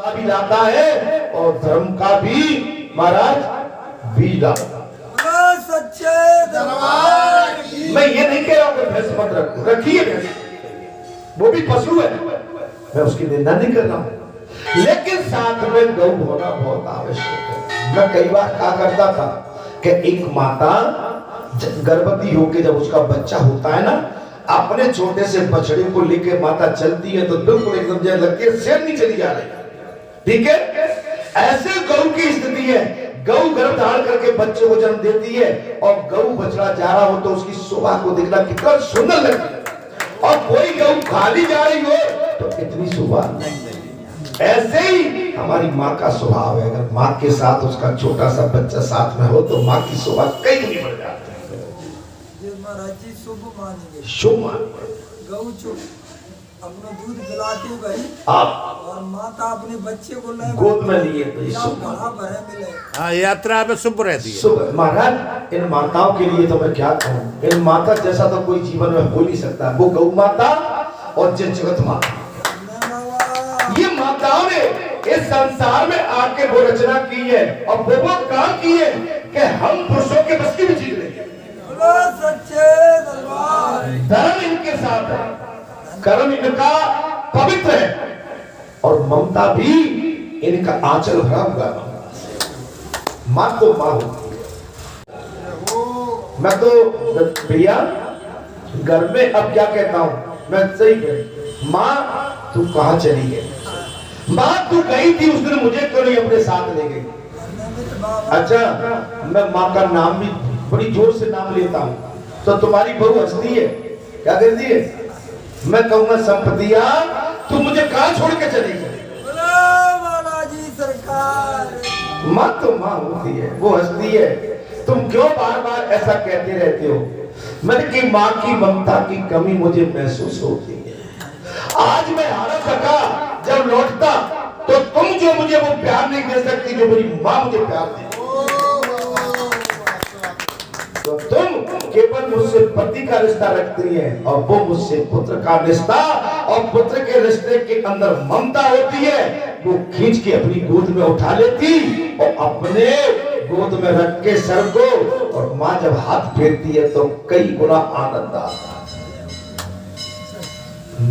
भी लाता है और धर्म का भी महाराज बीज लाता। सच्चे दरबार की। मैं ये नहीं कह रहा हूं कि भैंस मत रखो, रखिए भैंस, वो भी पशु है, मैं उसकी निंदा नहीं कर रहा हूं, लेकिन साथ में गौ होना बहुत आवश्यक है। मैं कई बार कहा करता था कि एक माता गर्भवती होकर जब उसका बच्चा होता है ना, अपने छोटे से बछड़े को लेकर माता चलती है तो बिल्कुल एकदम जैसे लगती है शेर नहीं चली जा रही, ठीक है। ऐसे गौ की स्थिति है, गौ गर्भ धारण करके बच्चे को जन्म देती है और गौ बछड़ा जा रहा हो तो उसकी शोभा को देखना कितना सुंदर लगता है, और कोई गौ खाली जा रही हो तो कितनी शोभा। ऐसे ही हमारी माँ का स्वभाव है, अगर माँ के साथ उसका छोटा सा बच्चा साथ में हो तो माँ की शोभा कई गुनी बढ़ जाती है। महाराज जी शुभ मानेंगे, शुभ मानेंगे। गौ चुप अपना दूध पिलाती गई आप और माता अपने बच्चे को ले गोद में लिए तो ये शुभ मिले। हाँ, यात्रा में शुभ रहती है। शुभ महाराज, इन माताओं के लिए तो मैं क्या कहूँ, इन माता जैसा तो कोई जीवन में हो नहीं सकता। वो गौ माता और जगत माता, ये माताओं ने इस संसार में आके वो रचना की है और वो काम की है कि हम पुरुषों के बस की भी चीज नहीं। सच्चे दरबार। धर्म इनके साथ है, कर्म इनका पवित्र है और ममता भी इनका आंचल भरा हुआ है। माँ तो माँ होती है। मैं तो भैया घर में अब क्या कहता हूँ, मैं सही कह, माँ तू कहाँ चली गई, माँ तू गई थी उस दिन मुझे क्यों नहीं अपने साथ ले गई। अच्छा, मैं माँ का नाम भी बड़ी जोर से नाम लेता हूँ तो तुम्हारी बहू हंसती है, क्या कहती है, मैं कहूँगा संपतिया तू मुझे कहाँ छोड़ के चली गई। बालाजी सरकार। माँ तो माँ होती है, वो हंसती है, तुम क्यों बार बार ऐसा कहते रहते हो। मैंने कि माँ की ममता की कमी मुझे महसूस होती है। आज मैं हारा सका, जब लौटता तो तुम जो मुझे वो प्यार नहीं दे सकती जो मेरी माँ मुझे प्यार दे, तो तुम केवल मुझसे पति का रिश्ता रखती है और वो मुझसे पुत्र का रिश्ता, और पुत्र के रिश्ते के अंदर ममता होती है, वो खींच के अपनी गोद में उठा लेती और अपने गोद में रख के सर को, और माँ जब हाथ फेरती है तो कई गुना आनंद आता है।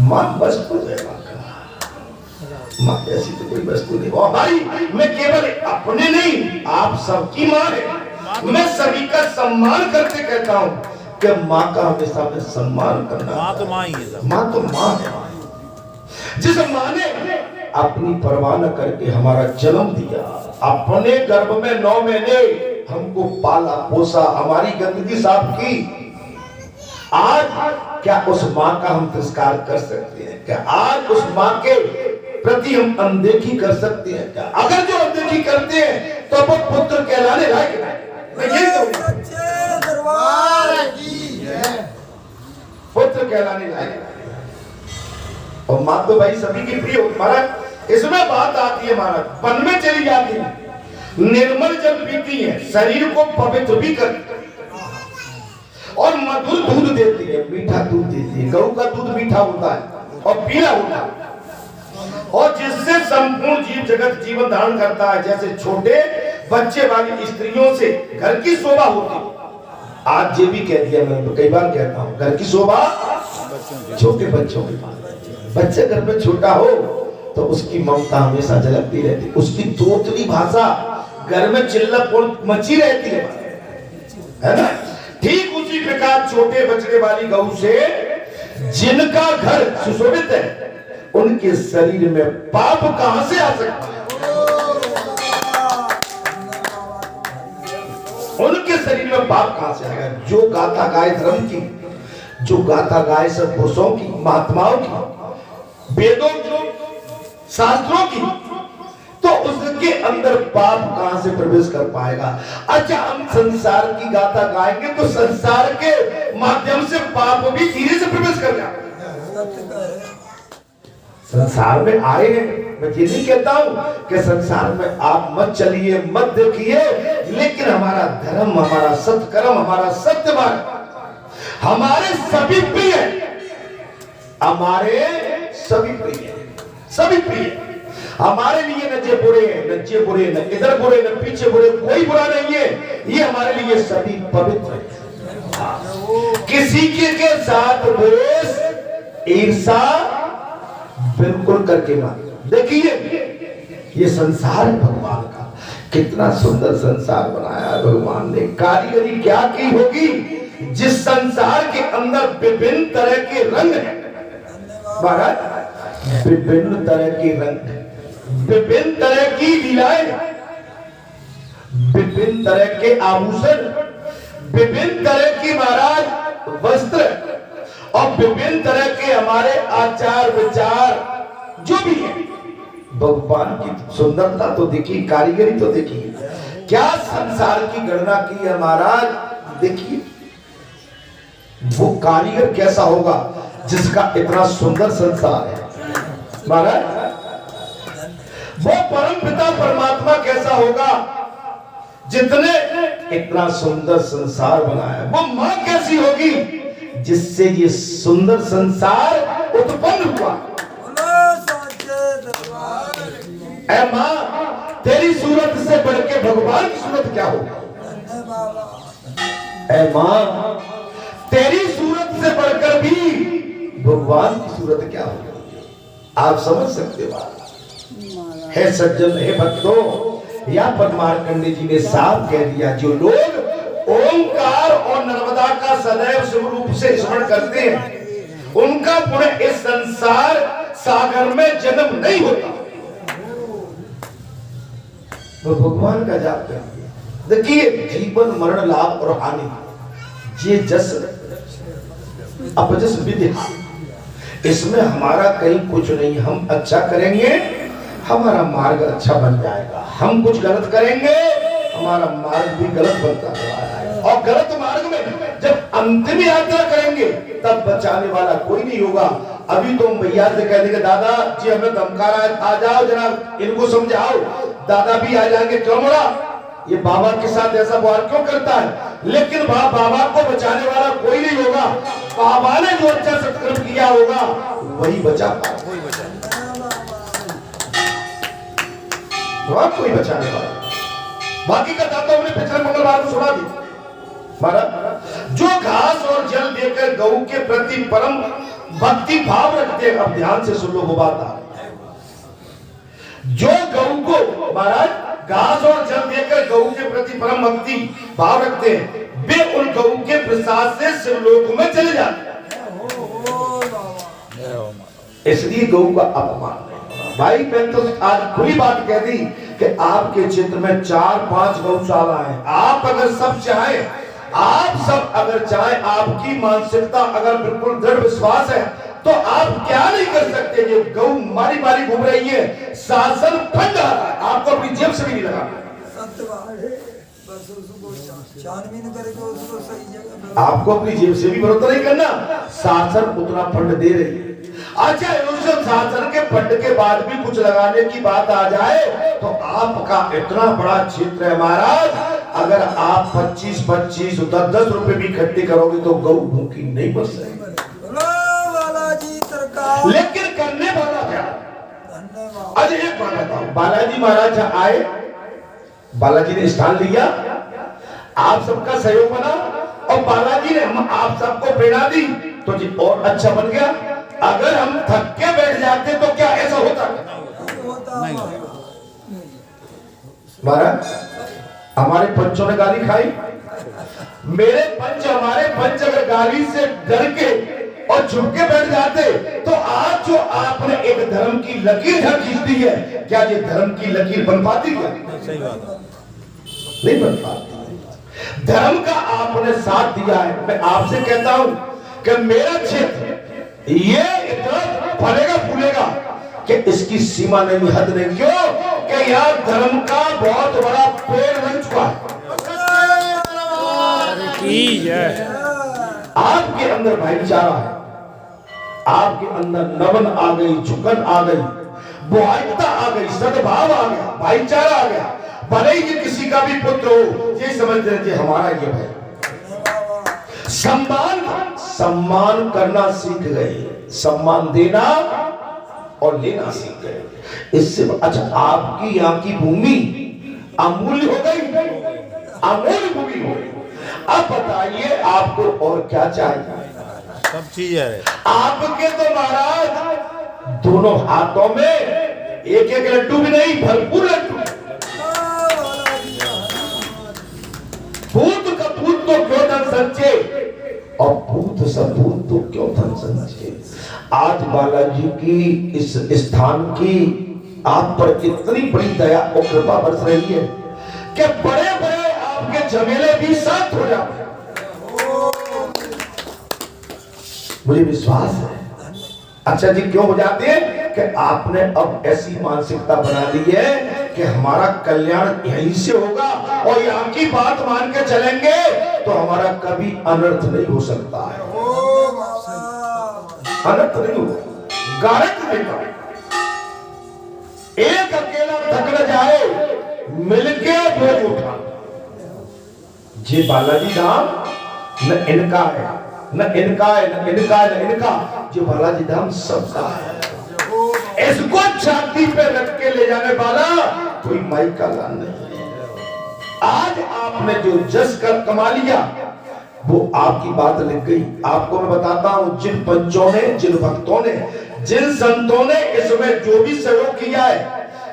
माँ वस्तु है, माँ जैसी तो कोई वस्तु नहीं। और भाई मैं केवल अपने नहीं, आप सबकी माँ है, मैं सभी का सम्मान करते कहता हूँ कि माँ का हमेशा में सम्मान करना। माँ तो माँ ही है, माँ तो माँ है। जिस माँ ने अपनी परवाह न करके हमारा जन्म दिया, अपने गर्भ में 9 महीने हमको पाला पोसा, हमारी गंदगी साफ की, आज क्या उस माँ का हम तिरस्कार कर सकते हैं? क्या आज उस माँ के प्रति हम अनदेखी कर सकते हैं? क्या अगर जो अनदेखी करते हैं तो वो पुत्र कहलाने लायक नहीं। मैं यही कहूँगा, सच्चे दरबार की। पुत्र कहलाने लायक। और माँ तो भाई सभी की प्रिय होती। महाराज इसमें बात आती है, महाराज वन में चली जाती है, निर्मल जल पीती है, शरीर को पवित्र भी करती है और मधुर दूध देती है, मीठा दूध देती है। गौ का दूध मीठा होता है और पीला होता है, और जिससे संपूर्ण जीव जगत जीवन धारण करता है। जैसे छोटे बच्चे वाली स्त्रियों से घर की शोभा होती है। आज ये भी कह दिया, मैं तो कई बार कहता हूँ, घर की शोभा छोटे बच्चों के पास। बच्चे घर में छोटा हो तो उसकी ममता हमेशा झलकती रहती, उसकी तोतली भाषा घर में चिल्लापन मची रहती है ना। ठीक उसी प्रकार छोटे बछड़े वाली गौ से जिनका घर सुशोभित है, उनके शरीर में पाप कहां से आ सकता है? उनके शरीर में पाप कहां से आएगा? जो गाथा गाय धर्म की, जो गाथा गाय सब पुरुषों की, महात्माओं की, वेदों की, शास्त्रों की, तो उसके अंदर पाप कहां से प्रवेश कर पाएगा? अच्छा, हम संसार की गाथा गाएंगे तो संसार के माध्यम से पाप भी धीरे से प्रवेश कर जाएगा। संसार में आए हैं, मैं ये नहीं कहता हूं कि संसार में आप मत चलिए, मत देखिए, लेकिन हमारा धर्म, हमारा सत्कर्म, हमारा सत्यवान हमारे सभी प्रिय है, हमारे सभी प्रिय, सभी प्रिय। हमारे लिए न जे बुरे हैं, न जे बुरे, न इधर बुरे, न पीछे बुरे, कोई बुरा नहीं है। ये हमारे लिए सभी पवित्र है। किसी के साथ द्वेष, ईर्षा बिल्कुल करके मत। देखिए ये संसार है भगवान का, कितना सुंदर संसार बनाया भगवान ने। कारीगरी क्या की होगी? जिस संसार के अंदर विभिन्न तरह के रंग हैं महाराज, विभिन्न तरह के रंग, विभिन्न तरह की लीलाएं, विभिन्न तरह के आभूषण, विभिन्न तरह की महाराज वस्त्र, और विभिन्न तरह के हमारे आचार विचार जो भी है। भगवान की सुंदरता तो देखिए, कारीगरी तो देखिए, क्या संसार की गणना की है महाराज। देखिए वो कारीगर कैसा होगा जिसका इतना सुंदर संसार है महाराज। वो परम पिता परमात्मा कैसा होगा जितने इतना सुंदर संसार बनाया। वो मां कैसी होगी जिससे ये सुंदर संसार उत्पन्न हुआ। ऐ मां, तेरी सूरत से बढ़ के भगवान की सूरत क्या होगी? ऐ मां, तेरी सूरत से बढ़कर भी भगवान की सूरत क्या होगी? आप समझ सकते हो। है सज्जन, है भक्तों, या परमार्कंडे जी ने साफ कह दिया, जो लोग ओंकार और नर्मदा का सदैव शिव रूप से स्मरण करते हैं उनका पुण्य इस संसार सागर में जन्म नहीं होता। वो भगवान का जाप है। देखिए जीवन मरण लाभ और हानि, ये जस अपजस विद्या, इसमें हमारा कहीं कुछ नहीं। हम अच्छा करेंगे हमारा मार्ग अच्छा बन जाएगा, हम कुछ गलत करेंगे हमारा मार्ग भी गलत बनता है। और गलत मार्ग में जब अंतिम यात्रा करेंगे तब बचाने वाला कोई नहीं होगा। अभी तो भैया से कह देंगे दादा जी हमें धमका रहा है, आ जाओ जनाब, इनको समझाओ। दादा भी आ जाएंगे, क्यों बोला ये बाबा के साथ ऐसा व्यवहार क्यों करता है? लेकिन बाबा को बचाने वाला कोई नहीं होगा। बाबा ने जो अच्छा सत्कर्म किया होगा वही बचा पाएगा, कोई बचाने वाला। बाकी का दाता हमने पिछले मंगलवार को सुना दी महाराज। जो घास और जल देकर गौ के प्रति परम भक्ति भाव रखते हैं, अब ध्यान से सुन लो वो बात आ। जो गौ को महाराज घास और जल देकर गौ के प्रति परम भक्ति भाव रखते हैं, वे उन गौ के प्रसाद से शिवलोक में चले जाते हैं। इसलिए गौ का अपमान नहीं। भाई मैं तो आज खुली बात कह दी कि आपके क्षेत्र में 4-5 गौशाला है। आप अगर सब चाहें, आप सब अगर चाहें, आपकी मानसिकता अगर बिल्कुल दृढ़ विश्वास है तो आप क्या नहीं कर सकते। ये गौ मारी मारी घूम रही है, शासन फंड आ रहा है, आपको अपनी जेब से भी नहीं लगा। आपको अपनी जेब से भी भरोसा नहीं करना, शासन उतना फंड दे रही है। अच्छा शासन के फंड के बाद भी कुछ लगाने की बात आ जाए तो आपका इतना बड़ा क्षेत्र है महाराज, अगर आप 25-25, 10-10 रुपए भी इकट्ठे करोगे तो गौ भूखी नहीं बच सकेगी। लेकिन करने वाला क्या? आज एक बात बताओ, बालाजी महाराज आए, बालाजी ने स्थान लिया, आप सबका सहयोग बना और बालाजी ने हम आप सबको प्रेरणा दी तो जी और अच्छा बन गया। अगर हम थक के बैठ जाते तो क्या ऐसा होता? नहीं। महाराज हमारे पंचों ने गाली खाई, मेरे पंच, हमारे पंच अगर गाली से डर के और झुक के बैठ जाते तो आज जो आपने एक धर्म की लकीर खींच दी है, क्या ये धर्म की लकीर बन पाती क्या? सही बात है, नहीं बन पाती। धर्म का आपने साथ दिया है। मैं आपसे कहता हूं कि मेरा क्षेत्र ये इतना फलेगा फूलेगा कि इसकी सीमा नहीं, हद नहीं। क्यों कि यहाँ धर्म का बहुत बड़ा पेड़ लग चुका है। आपके अंदर भाईचारा है, आपके अंदर नमन आ गई, झुकन आ गई, बुआइकता आ गई, सद्भाव आ गया, भाईचारा आ गया। भले ही किसी का भी पुत्र हो, ये समझते रहे हमारा ये भाई। सम्मान करना सीख गए, सम्मान देना और लेना सीख गए। इससे अच्छा आपकी यहाँ की भूमि अमूल्य हो गई, अमूल्य भूमि हो गई। अब बताइए आपको और क्या चाहिए? सब चीज है। आपके तो महाराज दोनों हाथों में एक एक लड्डू भी नहीं, भरपूर लड्डू। पूत कपूत तो क्यों धन संचे, और पूत सपूत तो क्यों धन संचे। आज बालाजी की इस स्थान की आप पर इतनी बड़ी दया और कृपा बरस रही है कि बड़े बड़े आपके झमेले भी शांत हो जाते हैं। मुझे विश्वास है। अच्छा जी, क्यों हो जाते हैं कि आपने अब ऐसी मानसिकता बना ली है कि हमारा कल्याण यहीं से होगा और यहाँ की बात मान के चलेंगे तो हमारा कभी अनर्थ नहीं हो सकता है। अनर्थ नहीं होगा, गारंटी देता हूं। एक अकेला थक न जाए, मिलके बोझ उठा। जी बालाजी धाम न इनका है, न इनका है, न इनका है, न इनका। जो बालाजी धाम सबका है। इसको छाती पे रख के ले जाने वाला कोई माई का लाल नहीं। आज आपने जो जस कर कमा लिया वो आपकी बात लिख गई। आपको मैं बताता हूं, जिन पंचों ने, जिन भक्तों ने, जिन संतों ने इसमें जो भी सहयोग किया है,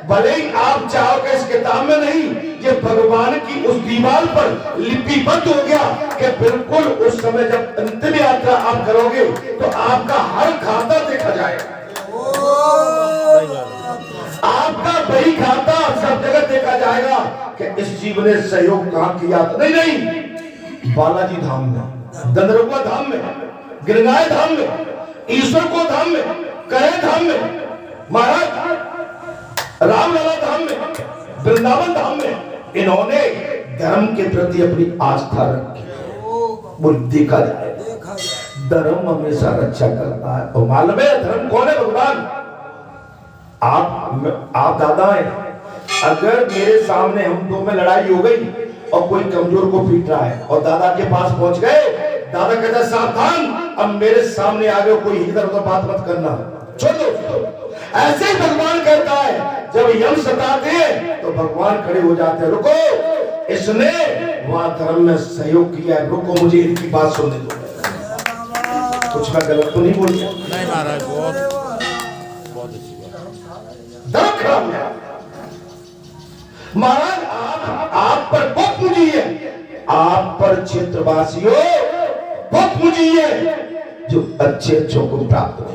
भले ही आप चाहो कि इस किताब में नहीं, ये भगवान की उस दीवार पर लिपिबद्ध हो गया कि बिल्कुल उस समय जब अंतिम यात्रा आप करोगे तो आपका हर खाता देखा जाएगा। आपका बही खाता सब जगह देखा जाएगा कि इस जीव ने सहयोग कहां किया। तो नहीं, बालाजी धाम में, दंदरुआ धाम में, गिरगाय धाम में, ईश्वर को धाम में, करे धाम में, महाराज रामलला धाम में, वृंदावन धाम में इन्होंने धर्म के प्रति अपनी आस्था रखी। वो देखा जाए, धर्म हमेशा रक्षा करता है। और मालूम है धर्म कौन है? भगवान। आप दादा हैं। अगर मेरे सामने हम दो में लड़ाई हो गई और कोई कमजोर को पीट रहा है और दादा के पास पहुंच गए, दादा कहता है सावधान, अब मेरे सामने आ गए, कोई इधर उधर बात मत करना, छोड़ दो। ऐसे ही भगवान कहता है, जब यम सताते हैं तो भगवान खड़े हो जाते हैं, रुको, इसने वहां धर्म में सहयोग किया है, रुको मुझे इनकी बात सुनने दो। कुछ मैं गलत तो नहीं बोल रहा? नहीं महाराज, बहुत अच्छी बात। धर्म खराब है महाराज। आप पर बहुत पूजी है, आप पर क्षेत्रवासियों बहुत पूजी है जो अच्छे अच्छों को प्राप्त नहीं।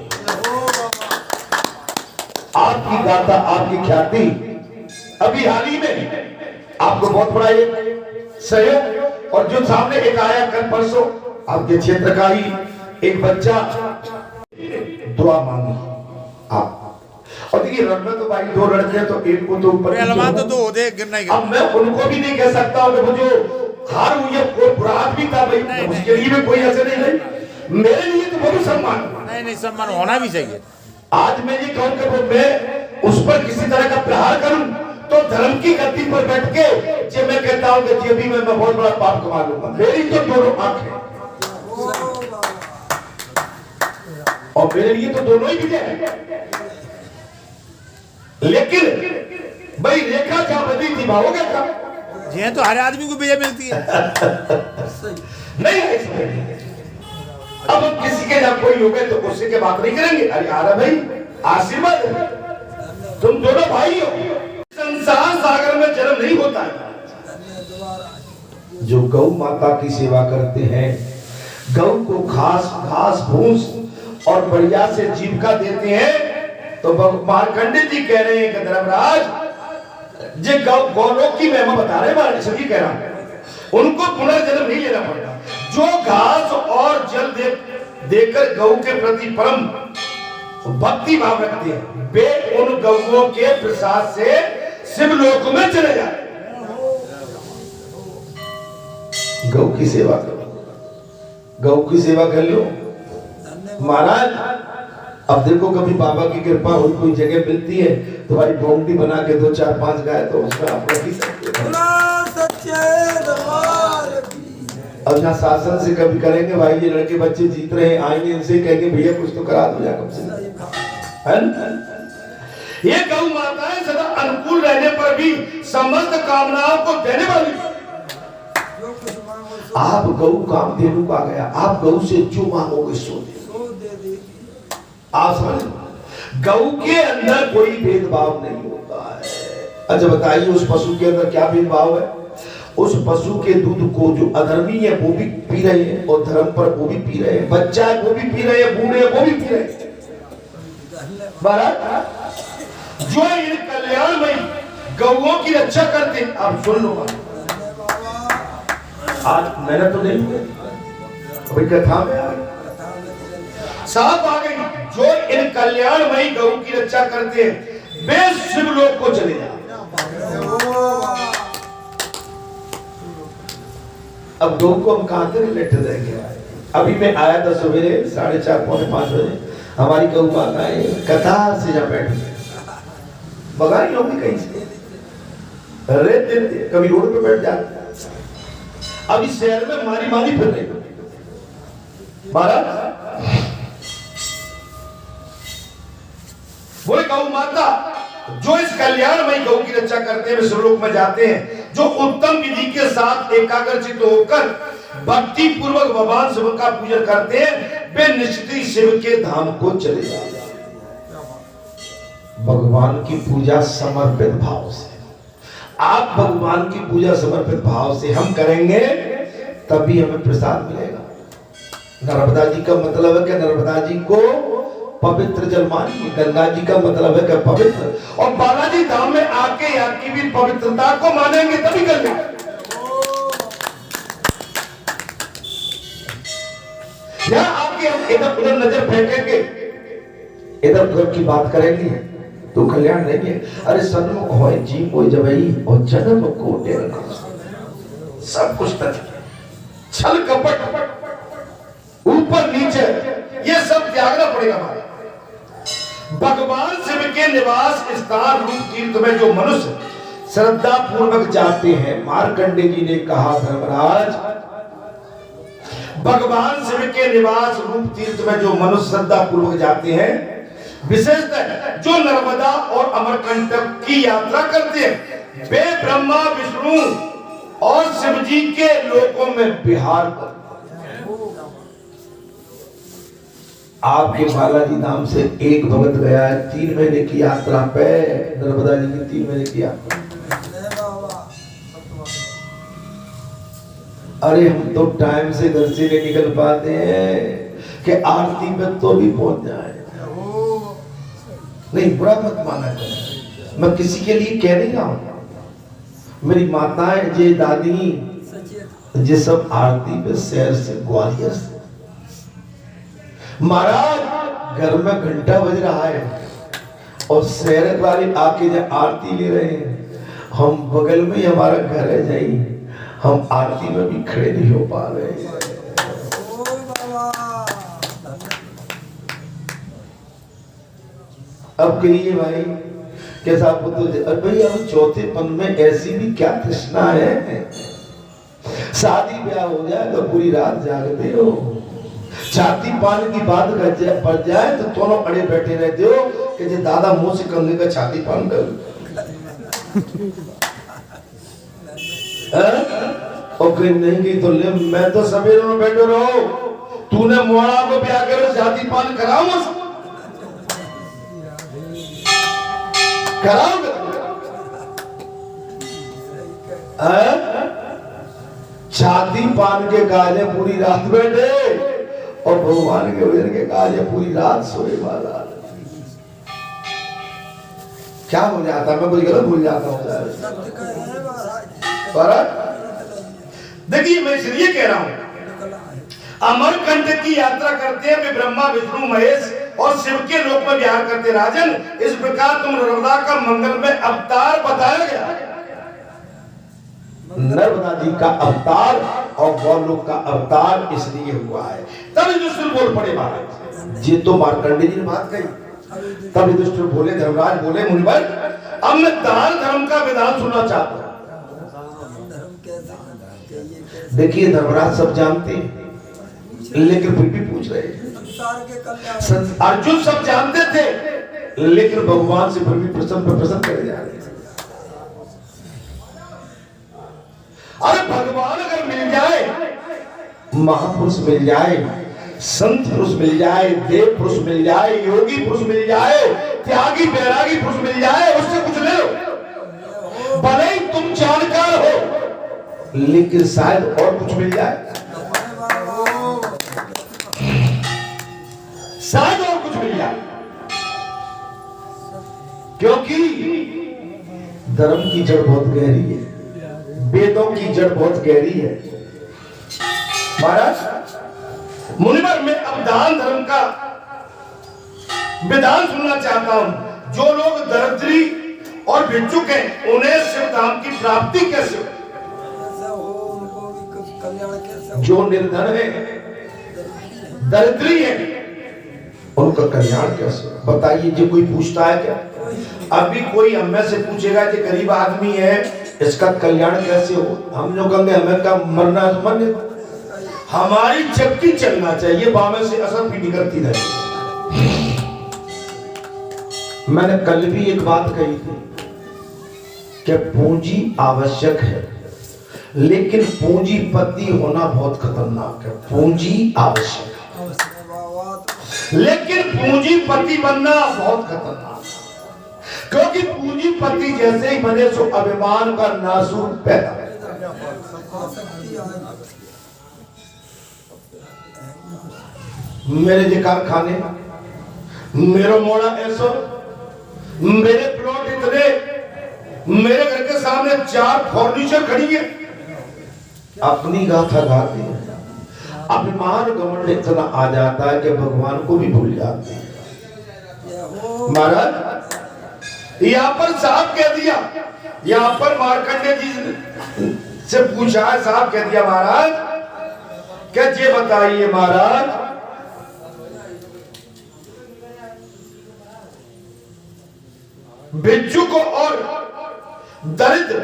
आपकी गाथा, आपकी ख्याति अभी हाल ही में आपको बहुत बड़ा एक सहयोग। और जो सामने एक आया कल परसों आपके क्षेत्र का ही एक बच्चा दुआ मांगी आप, और देखिए रन में तो भाई दो लड़के हैं, तो एक को तो ऊपर तो दो हो दे, गिरना ही। अब मैं उनको भी नहीं कह सकता हूँ कि मुझे हार हुई है, कोई बुरा आदमी था भाई, उसके लिए भी कोई ऐसे नहीं। मेरे लिए तो बहुत सम्मान। नहीं, सम्मान होना भी चाहिए। आज मैं ये कहूं कि मैं उस पर किसी तरह का प्रहार करूं तो धर्म की गद्दी पर बैठ के जब मैं कहता हूं कि भी मैं बहुत बड़ा पाप कमा लूंगा। मेरी तो दोनों आंखें और मेरे लिए तो दोनों ही विजय है। लेकिन भाई रेखा क्या बदली थी, भावोगे क्या? जी तो हर आदमी को विजय मिलती है। नहीं है। अब किसी के जब कोई हो गए तो उससे के बात नहीं करेंगे। अरे आरा भाई आशीर्वाद है, तुम दोनों भाई हो। संसार सागर में जन्म नहीं होता है। जो गौ माता की सेवा करते हैं, गौ को घास भूस और बढ़िया से जीविका देते हैं, तो मार्कंडे जी कह रहे हैं कि धर्मराज जे गौलोक की महिमा बता रहे हैं, सभी कह रहा है उनको पुनर्जन्म नहीं लेना पड़ता। जो घास और जल देकर गौ के प्रति परम भक्ति भाव रखते हैं, वे उन गौओं के प्रसाद से शिवलोक में चले जाते। गौ की सेवा करो, गौ की सेवा कर लो महाराज। अब देखो कभी बाबा की कृपा हो, कोई जगह मिलती है तो भाई बोंगटी बना के 2 4 5 गाय तो उसमें आप रख ही सकते हैं। अब ना शासन से कभी करेंगे भाई ये लड़के बच्चे जीत रहे हैं, आएंगे इनसे कहेंगे भैया कुछ तो करा दो जा कम से, है ना? ये गौ माताएं सदा अनुकूल रहने पर भी समस्त कामनाओं को देने वाली। जो कुछ मांगो सो आप गौ कामधेनु का गया, आप गौ से जो मांगोगे सो दे। सो दे देगी। आप समझ, गौ के अंदर कोई भेदभाव नहीं होता है। अच्छा बताइए उस पशु के अंदर क्या भेदभाव है? उस पशु के दूध को जो अधर्मी है वो भी पी रहे हैं और धर्म पर वो भी पी रहे हैं, बच्चा है वो भी पी रहे हैं, बूढ़े हैं वो भी पी रहे हैं। जो इन कल्याणमयी गौओं की रक्षा करते हैं, आप सुन लो आज मैंने तो नहीं हुई, अभी कथा में आ गई, साफ आ गई। जो इन कल्याणमयी गौ की रक्षा करते हैं वे शिवलोक को चले जाते। अब गौ को हम कहां से लेटे देंगे? अभी मैं आया था सवेरे 4:30 पौने 5 बजे, हमारी गौ माता है कथा से जा बैठ बगाई होगी कहीं से, अरे देते कभी रोड पे बैठ जाते। अब इस शहर में मारी मारी फिर रही महाराज। वो गौ माता जो इस कल्याणमयी गौ की रक्षा करते हैं वे शिवलोक में जाते हैं। जो उत्तम विधि के साथ एकाग्रचित होकर भक्ति पूर्वक भगवान शिव का पूजन करते हैं वे निश्चित ही शिव के धाम को चले जाते हैं। भगवान की पूजा समर्पित भाव से, आप भगवान की पूजा समर्पित भाव से हम करेंगे तभी हमें प्रसाद मिलेगा। नर्मदा जी का मतलब है कि नर्मदा जी को पवित्र जल मानिए, गंगा जी का मतलब है कि पवित्र, और बालाजी धाम में आके यहाँ की भी पवित्रता को मानेंगे तभी करेंगे। यहाँ आके हम इधर उधर नजर फेंकेंगे, इधर उधर की बात करेंगे तो कल्याण नहीं है। अरे सन्मुख हो जी कोई जबई और जन्म को टेरना, सब कुछ छल कपट ऊपर नीचे ये सब त्यागना पड़ेगा हमारे। भगवान शिव के निवास स्थान रूप तीर्थ में जो मनुष्य श्रद्धा पूर्वक जाते हैं, मार्कंडे जी ने कहा धर्मराज, भगवान शिव के निवास रूप तीर्थ में जो मनुष्य श्रद्धा पूर्वक जाते हैं, विशेषतः जो नर्मदा और अमरकंटक की यात्रा करते हैं, वे ब्रह्मा विष्णु और शिव जी के लोकों में विहार करते हैं। आपके बालाजी धाम से एक भगत गया है 3 महीने की यात्रा पे, नर्मदा जी की 3 महीने की यात्रा। अरे हम तो टाइम से घर से नहीं निकल पाते हैं कि आरती में तो भी पहुंच जाए। नहीं बुरा मत माना करें, मैं किसी के लिए कह नहीं रहा हूं। मेरी माताएं जे दादी जे सब आरती पे शहर से ग्वालियर से, महाराज घर में घंटा बज रहा है और शहर वाले आके जब आरती ले रहे हैं, हम बगल में ही हमारा घर है जाई, हम आरती में भी खड़े नहीं हो पा रहे हैं। अब कहिए भाई कैसा पुत्र, भैया चौथे पन में ऐसी भी क्या तृष्णा है? शादी ब्याह हो जाए तो पूरी रात जागते हो, छाती पान की बात पड़ जाए तो दोनों अड़े बैठे रहते हो कि जे दादा मुंह से कंगे का छाती पान कर। और कहीं नहीं गई तो ले, मैं तो सवेरे में बैठे रहो, तूने मोड़ा को ब्याह करो छाती पान कराओ कराओ छाती पान के काजे पूरी रात बैठे और भगवान के भजन के काजे पूरी रात सोए वाला। क्या हो जाता, मैं कुछ गलत भूल जाता हूँ। देखिए मैं इसलिए कह रहा हूँ, अमरकंटक की यात्रा करते हैं वे ब्रह्मा विष्णु महेश और शिव के लोक में विहार करते। राजन इस प्रकार तुम नर्मदा का मंगल में अवतार बताया गया, नर्मदा जी का अवतार और गौलोक का अवतार इसलिए हुआ है। तब युधिष्ठिर बोल पड़े महाराज, ये तो मार्कंडे जी ने बात कही। तब युधिष्ठिर बोले, धर्मराज बोले, मुनिवर अब मैं दान धर्म का विधान सुनना चाहता हूँ। देखिए धर्मराज सब जानते हैं लेकिन फिर भी पूछ रहे हैं। अर्जुन सब जानते थे लेकिन भगवान से फिर भी प्रसन्न पे प्रसन्न करे जा रहे हैं। अरे भगवान अगर मिल जाए, महापुरुष मिल जाए, संत पुरुष मिल जाए, देव पुरुष मिल जाए, योगी पुरुष मिल जाए, त्यागी बैरागी पुरुष मिल जाए, उससे कुछ ले लो, भले ही तुम जानकार हो, लेकिन शायद और कुछ मिल जाए, शायद और कुछ मिल जाए, क्योंकि धर्म की जड़ बहुत गहरी है, वेदों की जड़ बहुत गहरी है। महाराज मुनिवर, मैं अब दान धर्म का विधान सुनना चाहता हूं। जो लोग दरिद्री और भिक्षुक हैं, उन्हें शिव धाम की प्राप्ति कैसे हो? उनको भी कल्याण कैसे हो? जो निर्धन है, दरिद्री है, उनका कल्याण कैसे हो? बताइए, जो कोई पूछता है क्या? अभी कोई हमें से पूछेगा कि गरीब आदमी है, इसका कल्याण कैसे हो? हम लोग कहेंगे हमें का मरना है, मरने, हमारी चक्की चलना चाहिए, बामें से असर भी निकलती रहे। मैंने कल भी एक बात कही थी कि पूंजी आवश्यक है, लेकिन पूंजीपति होना बहुत खतरनाक है। पूंजी आवश्यक है, लेकिन पूंजीपति बनना बहुत खतरनाक है, क्योंकि पूंजीपति जैसे ही बने सो अभिमान का नासूर पैदा है। मेरे जे कारखाने, मेरा मोड़ा ऐसा, मेरे प्लॉट इतने, मेरे घर के सामने 4 फर्नीचर खड़ी है, अपनी गाथा गाते हैं, अभिमान घमंड इतना आ जाता है कि भगवान को भी भूल जाते हैं। महाराज यहाँ पर साहब कह दिया, यहाँ पर मार्कंडे जी से पूछा है, साहब कह दिया महाराज, क्या ये बताइए महाराज, भिक्षुक और दरिद्र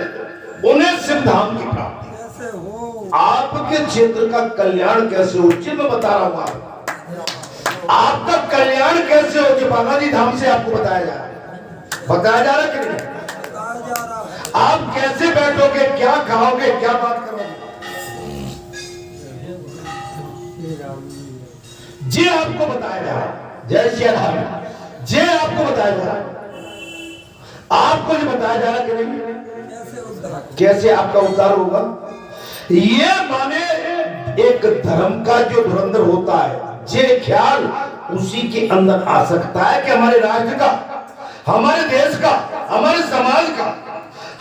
उन्हें शिव धाम की प्राप्ति कैसे हो? आपके क्षेत्र का कल्याण कैसे हो? जी मैं बता रहा हूं, आपका कल्याण कैसे हो? जो बालाजी धाम से आपको बताया जा रहा है, बताया जा रहा है कि नहीं? बताया जा रहा है। आप कैसे बैठोगे, क्या खाओगे, क्या बात करोगे, जी आपको बताया जा रहा है। जय श्री राम। जी आपको बताया जा रहा है, आपको जो बताया जा रहा है कि नहीं? कैसे उद्धार? कैसे आपका उद्धार होगा? ये माने एक धर्म का जो धुरंधर होता है, ये ख्याल उसी के अंदर आ सकता है कि हमारे राष्ट्र का, हमारे देश का, हमारे समाज का,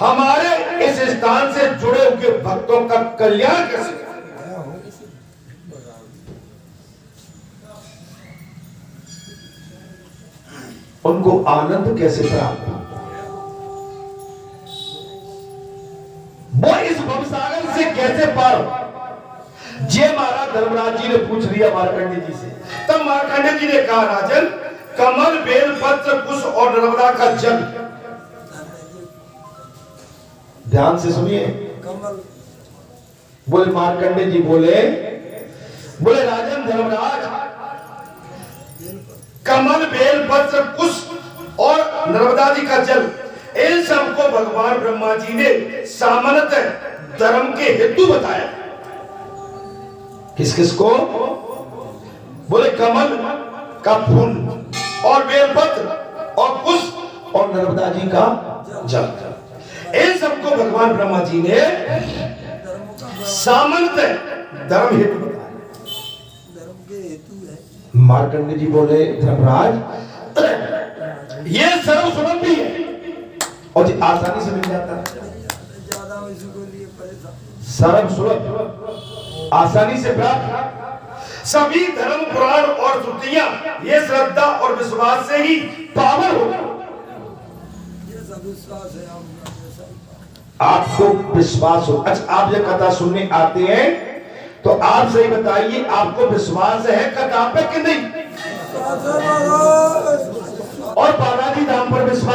हमारे इस स्थान से जुड़े हुए भक्तों का कल्याण कैसे, उनको आनंद कैसे प्राप्त हो, वो इस भवसागर से कैसे पार हो? जे महाराज धर्मराज जी ने पूछ लिया मार्कंडे जी से, तब मार्कंडे जी ने कहा, राजन, कमल, बेल पत्र, पुष्प और नर्मदा का जल, ध्यान से सुनिए, कमल बोले मार्कंडे जी बोले राजन धर्मराज, कमल, बेल पत्र, पुष्प और नर्मदा जी का जल, इन सबको भगवान ब्रह्मा जी ने सामान्यतः धर्म के हेतु बताया। किस किस को? बोले कमल का फूल और बेलपत्र और पुष्प और नर्मदा जी का जल, इन सबको भगवान ब्रह्मा जी ने सामान्यतः धर्म हेतु बताया। धर्म के हेतु है। मार्कंडे जी बोले, धर्मराज, ये सर्वसुलभ भी है और ये आसानी से मिल जाता है, ज्यादा इसको लिए परेशान। सर्वसुलभ, आसानी से प्राप्त। सभी धर्म, पुराण और श्रुतियां ये श्रद्धा और विश्वास से ही पावन होगा। ये सब विश्वास है हम आपको विश्वास हो। अच्छा, आप जब कथा सुनने आते हैं तो आप सही बताइए, आपको विश्वास है कथा पे कि नहीं? और बालाजी धाम पर विश्वास